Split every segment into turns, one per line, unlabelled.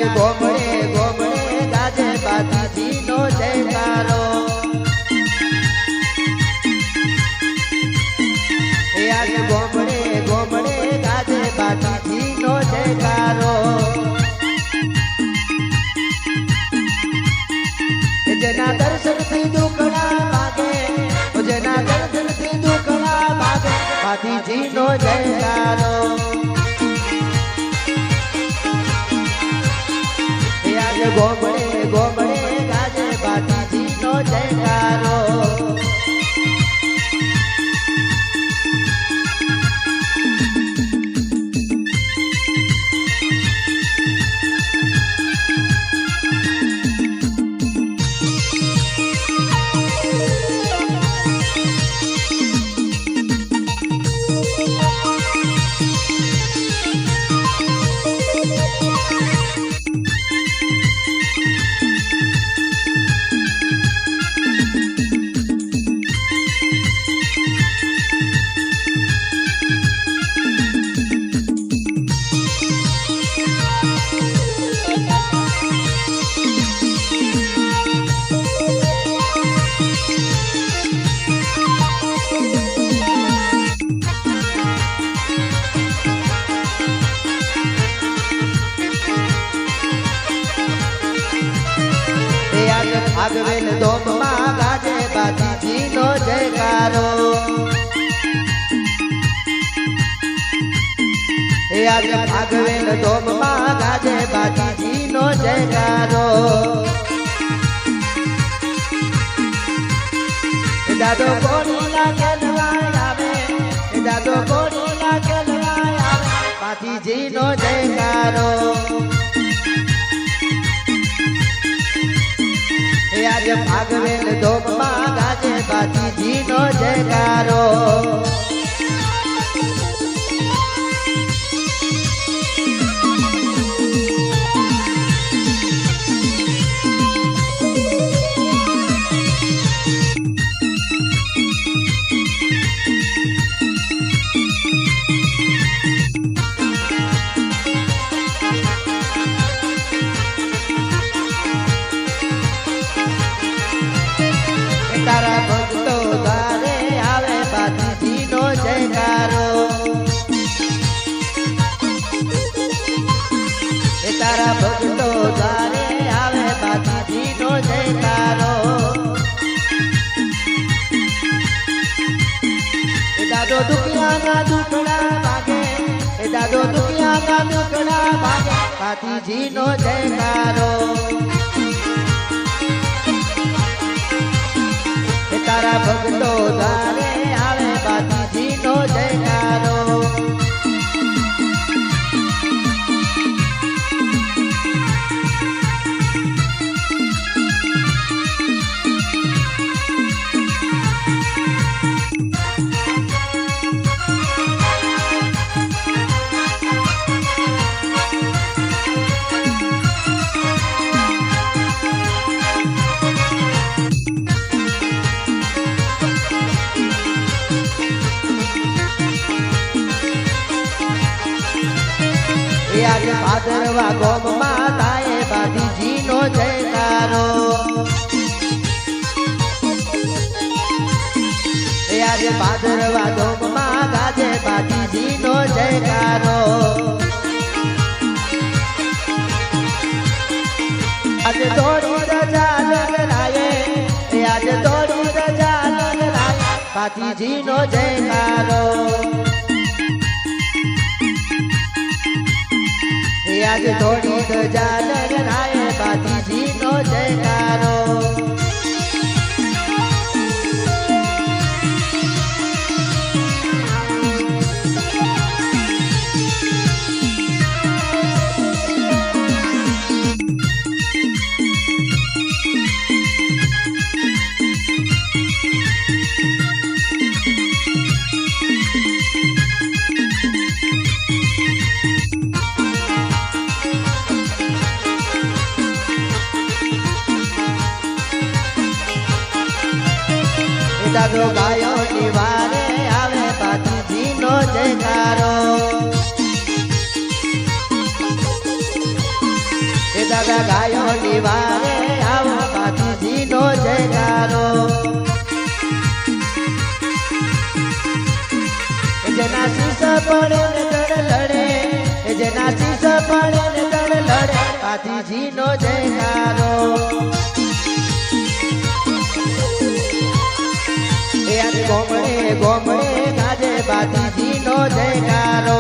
ગોમડે ગોમડે ગાજે બાતીજીનો જયકારો આજ ગોમડે ગોમડે ગાજે બાતીજીનો જયકારો જેના દર્શનથી દુખડા ભાગે જેના દર્શનથી દુખડા ભાગે બાતીજીનો જયકારો ગોમડે ગોમડે ગાજે બાતીજીનો જયકારો ભાગવેલ ધોમમાં ગાજે બાતીજીનો જયકારો આજ ભાગવેલ ધોમમાં ગાજે બાતીજીનો જયકારો દાદો કોડીના કેલવાય આવે દાદો કોડીના કેલવાય આવે બાતીજીનો જયકારો આજ ભાગવેલ ધોમમાં ગાજે બાતીજીનો જયકારો તારા ભક્તો દ્વારે આવે બાતીજીનો જયકારો તારા ભક્તો દ્વારે આવે બાતીજીનો જયકારો દાદો દુખિયાના દુખડા ભાગે દાદો દુખિયાના દુખડા ભાગે બાતીજીનો જયકારો તારા ભક્તો દ્વારે આવે બાતીજીનો જયકારો આજ ભાદરવા ગોમમાં થાય બાતીજીનો જયકારો આજ ભાદરવા ગોમમાં ગાજે બાતીજીનો જયકારો આજે દોડી રજા લગરાયે આજે દોડી રજા લગરાયે બાતીજીનો જયકારો આજ થોડી ધજા લગરાય બાતીજીનો જયકારો દાદો ગાયો નિવારે આવે બાતીજીનો જયકારો બધા ગાયો નિવારે આવો બાતીજી નો જયકારો જેના શીશ પડે ને ગણ લડે જેના શીશ પડે ને ગણ લડે બાતીજી નો જયકારો એ આજે ગોમડે ગોમડે ગાજે બાતીજી નો જયકારો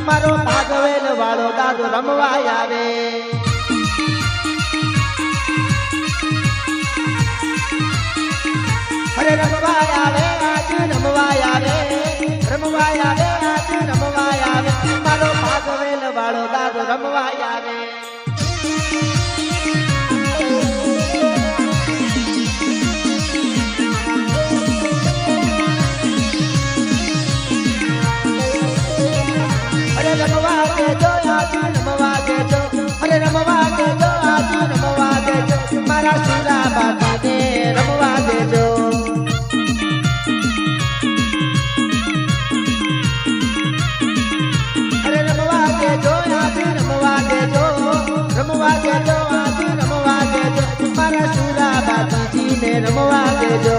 મારો ભાગવેલ વાળો દાદો રમવાય આવે અરે રમવાય આવે આજ રમવાય આવે રમવાય આવે આજ રમવાય આવે મારો ભાગવેલ વાળો દાદો રમવાય આવે રમવા દેજો આજ રમવા દેજો અરે રમવા દેજો આજ રમવા દેજો મારા સુરા બાપાને રમવા દેજો અરે રમવા દેજો આજ રમવા દેજો રમવા દેજો આજ રમવા દેજો મારા સુરા બાપાજીને રમવા દેજો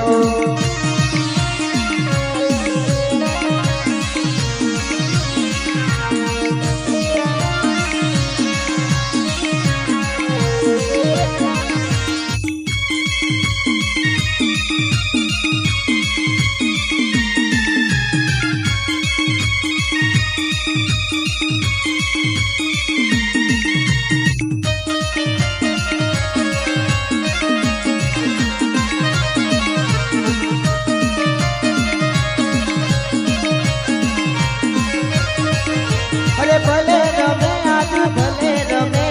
ભલે રમે આજ ભલે રમે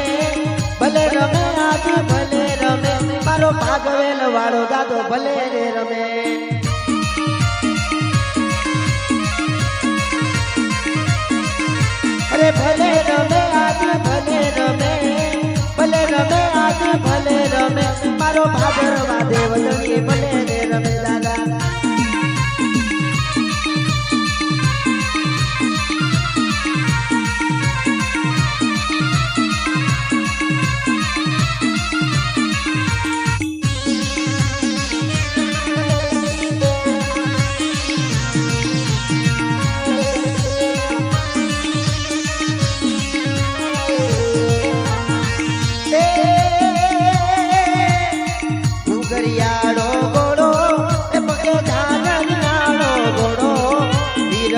ભલે રમે આજ ભલે રમે મારો ભાગવેલ વાળો દાદો ભલે રે રમે અરે ભલે રમે આજ ભલે રમે ભલે રમે આજ ભલે રમે મારો ભાગરવા દેવલણી ભલે રે રમે દાદા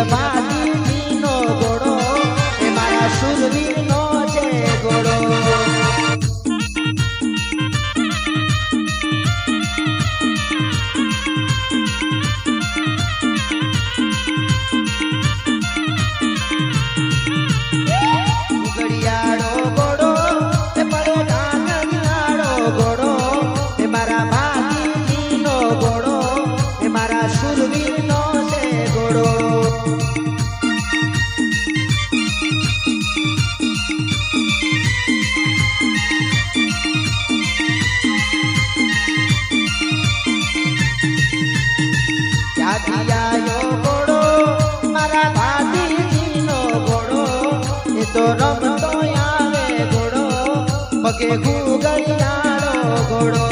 બાતીજીનો ઘોડો એ મારા શુરવીરનો છે ઘોડો ઘડિયાળો ઘોડો એ પડે ધાનવાળો ઘોડો એ મારા બાતીજીનો ઘોડો એ મારા શુરવીરનો છે ઘોડો ઘોડો મારા ભાતીજીનો ઘોડો એ તો રમતો આવે ઘોડો પગે ઘૂઘડિયાળો ઘોડો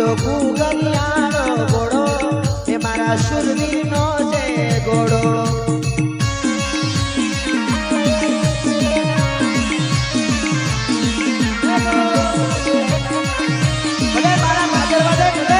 તો ગુગલિયાનો ઘોડો એ મારા શુરવીરનો છે ઘોડો ભલે મારા ભાદર વાદે ભલે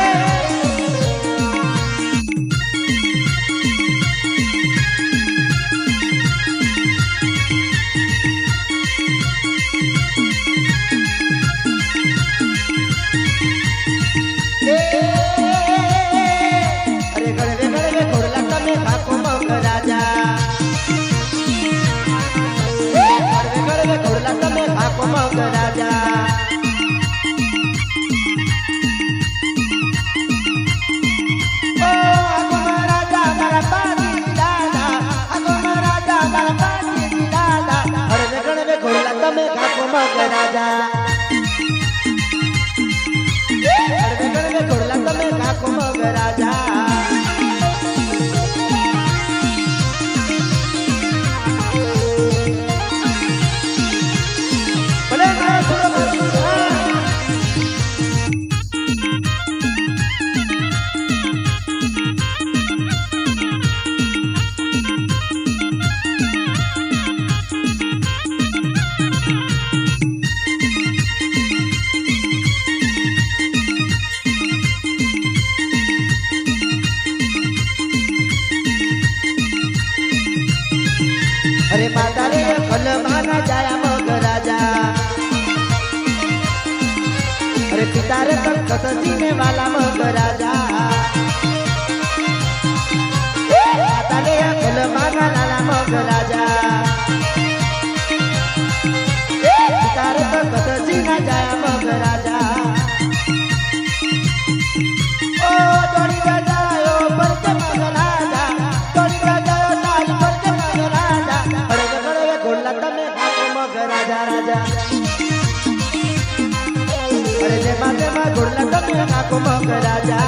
अरे माता रे फल माना जाया मगराजा अरे पिता रे तख्त सीने वाला मगराजा माता रे फल माना लाला मगराजा पिता रे तख्त सीना जाया मगराजा ओ दौड़ी जायो पर के मगराजा दौड़ी जायो ताल पर के मगराजा राजा राजा अरे जेमा जेमा घोड़ला तमे काको मग राजा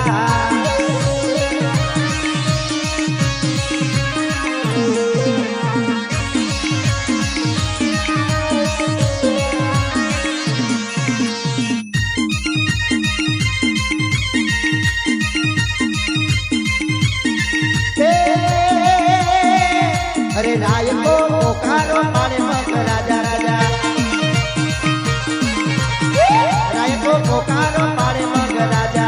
अरे राय को पोकारो मारे मग राजा राजा राय को पोकारो मारे मग राजा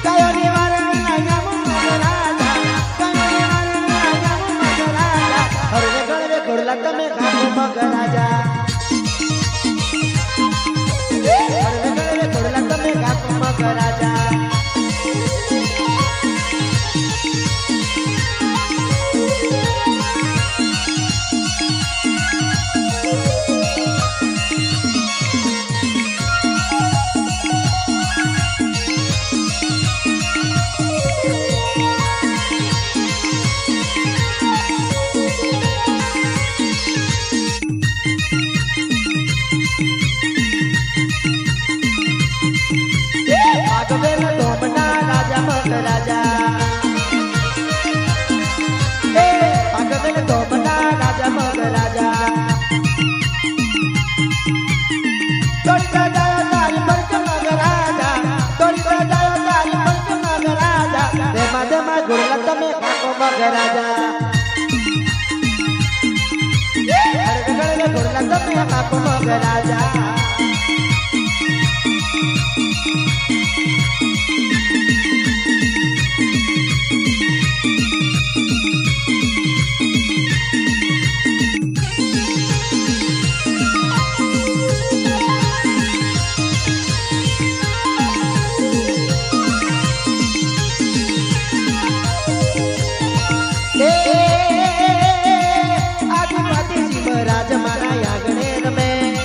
कयो निवारण आया मग राजा कयो निवारण आया मग राजा अरे गणवे घोड़ला तमे काको मग राजा अरे गणवे घोड़ला तमे काको मग राजा राजा ए पागल तो बना राजा मग राजा तोड़ी जायो ताल पर के मग राजा तोड़ी जायो ताल पर के मग राजा देमा देमा घोड़ला तमे काको मग राजा अरे गड़े घोड़ला तमे काको मग राजा आदिवासी शिवराज मारा यागणे में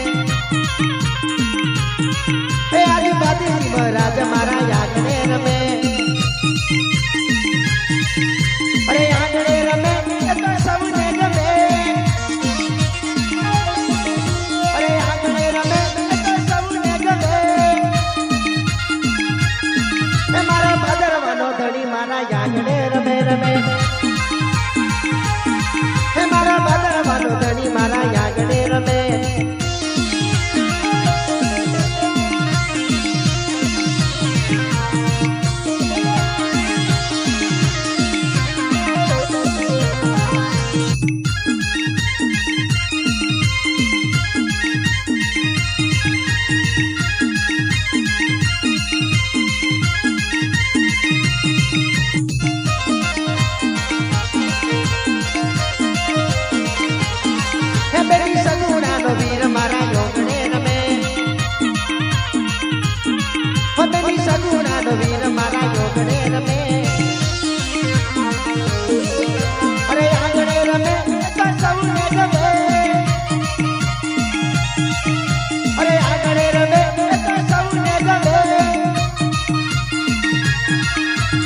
રમે અરે આંગણે રમે તો સૌને ગમે અરે આંગણે રમે તો સૌને ગમે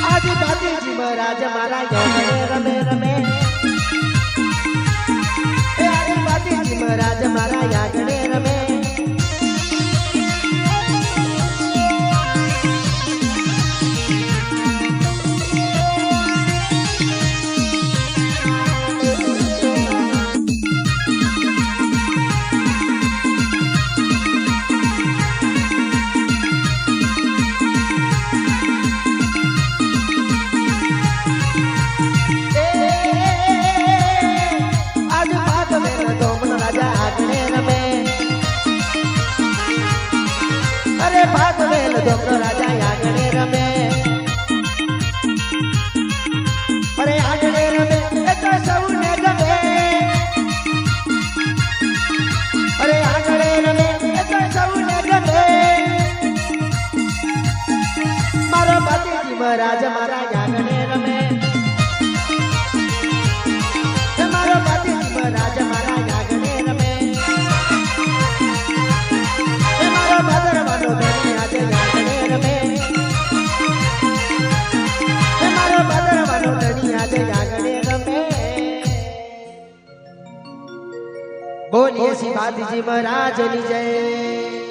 આજ ભાતીજી મહારાજ મારા આંગણે રમે રમે આજ ભાતીજી મહારાજ મારા આંગણે રમે ભાગવેલ ધોકરો રાજા આંગણે રમે અરે આંગણે રમે એ તો સૌને ગમે અરે આંગણે રમે એ તો સૌને ગમે મારો ભાતીજી મહારાજ મારા આંગણે રમે મારો ભાતીજી મહારાજ મારા આંગણે રમે મારો ભાદરવાનો ધણી આજે આંગણે રમે મારો ભાદરવાનો ધણી આજે આંગણે રમે બોલીએ શ્રી ભાતીજી મહારાજની જય।